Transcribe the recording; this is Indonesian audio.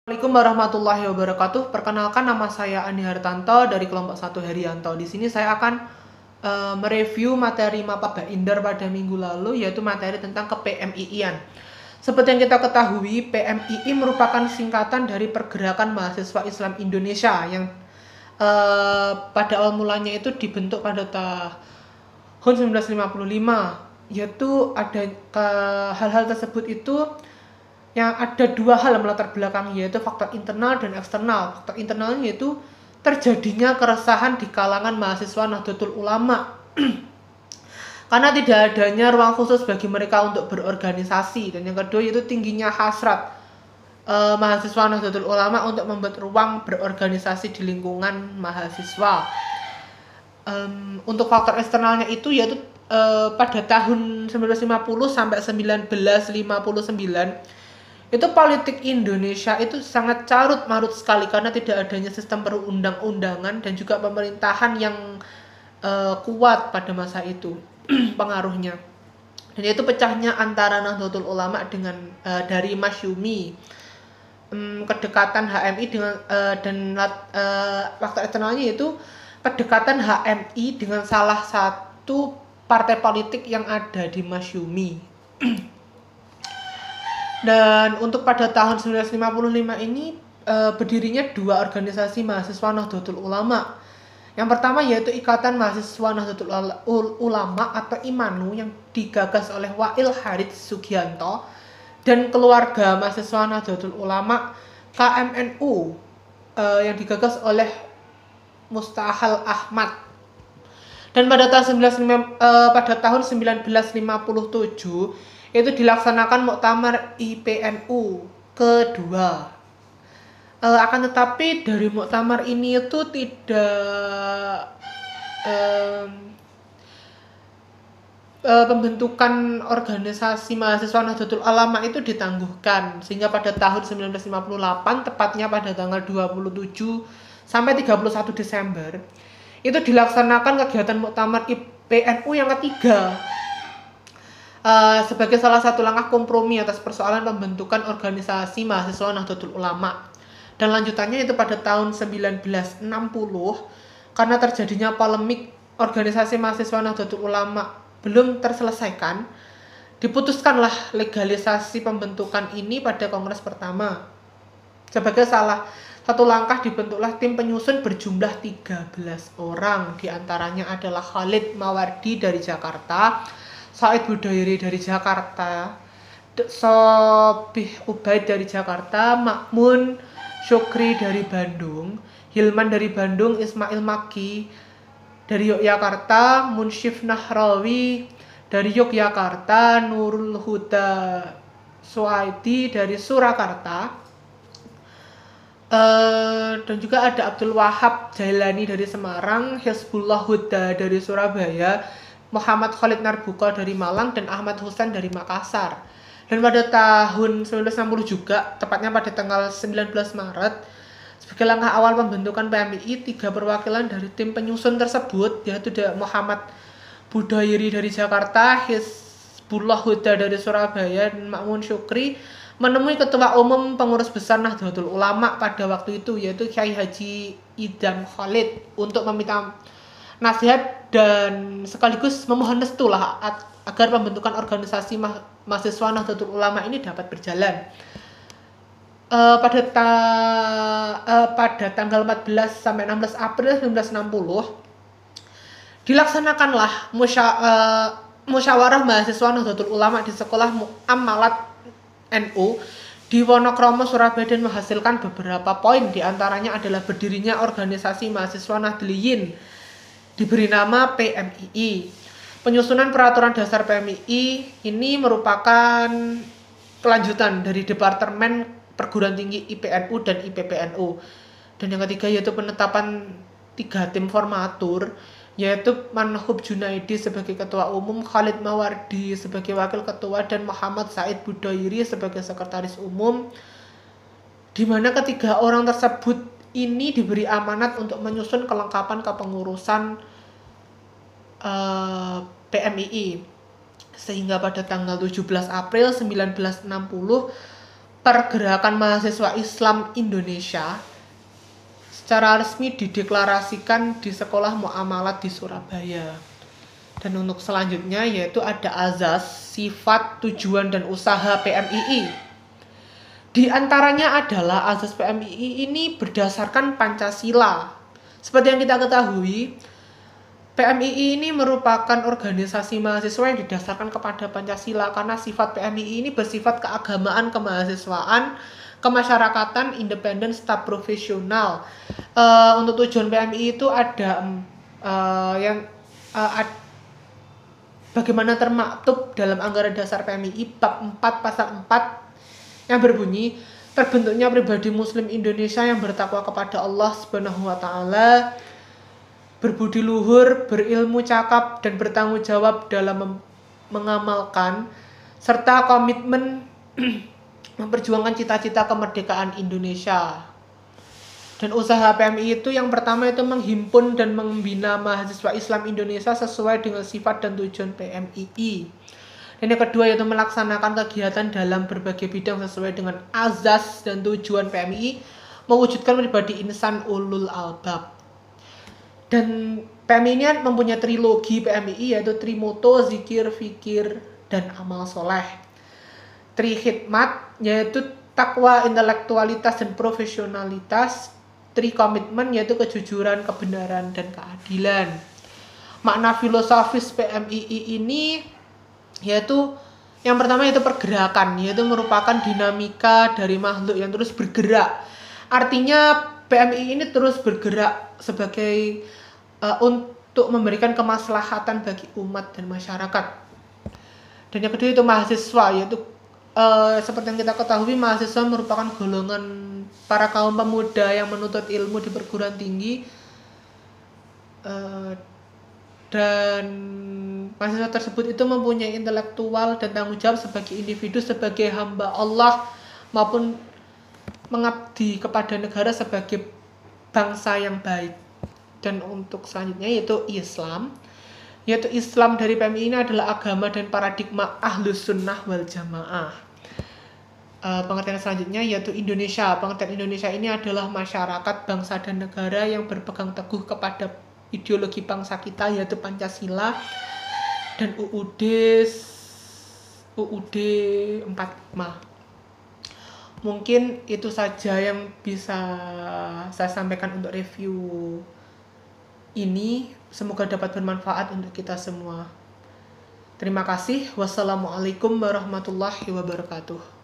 Assalamualaikum warahmatullahi wabarakatuh. Perkenalkan, nama saya Andi Hartanto dari kelompok 1 Herianto. Di sini saya akan mereview materi Mapa Bainder pada minggu lalu, yaitu materi tentang ke-PMII-an. Seperti yang kita ketahui, PMII merupakan singkatan dari Pergerakan Mahasiswa Islam Indonesia yang pada awal mulanya itu dibentuk pada tahun 1955, yaitu ada hal-hal tersebut itu yang ada dua hal yang melatar belakang, yaitu faktor internal dan eksternal. Faktor internalnya yaitu terjadinya keresahan di kalangan mahasiswa Nahdlatul Ulama karena tidak adanya ruang khusus bagi mereka untuk berorganisasi, dan yang kedua yaitu tingginya hasrat mahasiswa Nahdlatul Ulama untuk membuat ruang berorganisasi di lingkungan mahasiswa. Untuk faktor eksternalnya itu yaitu pada tahun 1950 sampai 1959 itu politik Indonesia itu sangat carut marut sekali karena tidak adanya sistem perundang-undangan dan juga pemerintahan yang kuat pada masa itu pengaruhnya. Dan itu pecahnya antara Nahdlatul Ulama dengan dari Masyumi, kedekatan HMI dengan dan faktor eksternalnya yaitu kedekatan HMI dengan salah satu partai politik yang ada di Masyumi. Dan untuk pada tahun 1955 ini berdirinya dua organisasi mahasiswa Nahdlatul Ulama. Yang pertama yaitu Ikatan Mahasiswa Nahdlatul Ulama atau IMANU yang digagas oleh Wail Harits Sugianto, dan Keluarga Mahasiswa Nahdlatul Ulama KMNU yang digagas oleh Mustahal Ahmad. Dan pada tahun 1957 itu dilaksanakan Muktamar IPNU kedua. Akan tetapi dari muktamar ini itu tidak pembentukan organisasi mahasiswa Nahdlatul Ulama itu ditangguhkan, sehingga pada tahun 1958, tepatnya pada tanggal 27 sampai 31 Desember itu dilaksanakan kegiatan Muktamar IPNU yang ketiga sebagai salah satu langkah kompromi atas persoalan pembentukan organisasi mahasiswa Nahdlatul Ulama. Dan lanjutannya itu pada tahun 1960, karena terjadinya polemik organisasi mahasiswa Nahdlatul Ulama belum terselesaikan, diputuskanlah legalisasi pembentukan ini pada kongres pertama. Sebagai salah satu langkah dibentuklah tim penyusun berjumlah 13 orang. Di antaranya adalah Khalid Mawardi dari Jakarta, Said Budairi dari Jakarta, Sobih Ubaid dari Jakarta, Makmun Syukri dari Bandung, Hilman dari Bandung, Ismail Maki dari Yogyakarta, Munsyif Nahrawi dari Yogyakarta, Nurul Huda Suaidi dari Surakarta, dan juga ada Abdul Wahab Jailani dari Semarang, Hizbullah Huda dari Surabaya, Muhammad Khalid Narbuka dari Malang, dan Ahmad Husain dari Makassar. Dan pada tahun 1960 juga, tepatnya pada tanggal 19 Maret, sebagai langkah awal pembentukan PMII, 3 perwakilan dari tim penyusun tersebut, yaitu Muhammad Budairi dari Jakarta, Hizbullah Huda dari Surabaya, dan Makmun Syukri, menemui Ketua Umum Pengurus Besar Nahdlatul Ulama pada waktu itu, yaitu Kyai Haji Idam Khalid, untuk meminta nasihat dan sekaligus memohon restu lah agar pembentukan organisasi mahasiswa Nahdlatul Ulama ini dapat berjalan. Pada tanggal 14 sampai 16 April 1960 dilaksanakanlah musyawarah mahasiswa Nahdlatul Ulama di Sekolah Muamalat NU di Wonokromo, Surabaya, dan menghasilkan beberapa poin. Di antaranya adalah berdirinya organisasi mahasiswa Nahdliyin diberi nama PMII. Penyusunan peraturan dasar PMII ini merupakan kelanjutan dari Departemen Perguruan Tinggi IPNU dan IPPNU. Dan yang ketiga yaitu penetapan 3 tim formatur, yaitu Manhub Junaidi sebagai Ketua Umum, Khalid Mawardi sebagai Wakil Ketua, dan Muhammad Said Budairi sebagai Sekretaris Umum, di mana ketiga orang tersebut ini diberi amanat untuk menyusun kelengkapan kepengurusan PMII. Sehingga pada tanggal 17 April 1960 Pergerakan Mahasiswa Islam Indonesia secara resmi dideklarasikan di Sekolah Muamalat di Surabaya. Dan untuk selanjutnya yaitu ada azas, sifat, tujuan, dan usaha PMII. Di antaranya adalah azas PMII ini berdasarkan Pancasila. Seperti yang kita ketahui, PMII ini merupakan organisasi mahasiswa yang didasarkan kepada Pancasila karena sifat PMII ini bersifat keagamaan, kemahasiswaan, kemasyarakatan, independen, staf profesional. Untuk tujuan PMII itu ada bagaimana termaktub dalam anggaran dasar PMII bab 4 pasal 4 yang berbunyi terbentuknya pribadi muslim Indonesia yang bertakwa kepada Allah Subhanahu wa taala, berbudi luhur, berilmu cakap, dan bertanggung jawab dalam mengamalkan, serta komitmen memperjuangkan cita-cita kemerdekaan Indonesia. Dan usaha PMI itu yang pertama itu menghimpun dan membina mahasiswa Islam Indonesia sesuai dengan sifat dan tujuan PMII. Dan yang kedua yaitu melaksanakan kegiatan dalam berbagai bidang sesuai dengan azas dan tujuan PMII, mewujudkan pribadi insan ulul albab. Dan PMI ini mempunyai trilogi PMI yaitu Trimoto, Zikir, Fikir, dan Amal Soleh. Trihikmat yaitu takwa, intelektualitas, dan profesionalitas. Trikomitmen yaitu kejujuran, kebenaran, dan keadilan. Makna filosofis PMII ini yaitu yang pertama yaitu pergerakan, yaitu merupakan dinamika dari makhluk yang terus bergerak. Artinya PMII ini terus bergerak sebagai untuk memberikan kemaslahatan bagi umat dan masyarakat. Dan yang kedua itu mahasiswa, yaitu seperti yang kita ketahui mahasiswa merupakan golongan para kaum pemuda yang menuntut ilmu di perguruan tinggi, dan mahasiswa tersebut itu mempunyai intelektual dan tanggung jawab sebagai individu, sebagai hamba Allah, maupun mengabdi kepada negara sebagai bangsa yang baik. Dan untuk selanjutnya yaitu Islam, yaitu Islam dari PMI ini adalah agama dan paradigma Ahlus Sunnah wal Jamaah. Pengertian selanjutnya yaitu Indonesia. Pengertian Indonesia ini adalah masyarakat, bangsa, dan negara yang berpegang teguh kepada ideologi bangsa kita yaitu Pancasila dan UUD 45. Mungkin itu saja yang bisa saya sampaikan untuk review ini. Semoga dapat bermanfaat untuk kita semua. Terima kasih. Wassalamualaikum warahmatullahi wabarakatuh.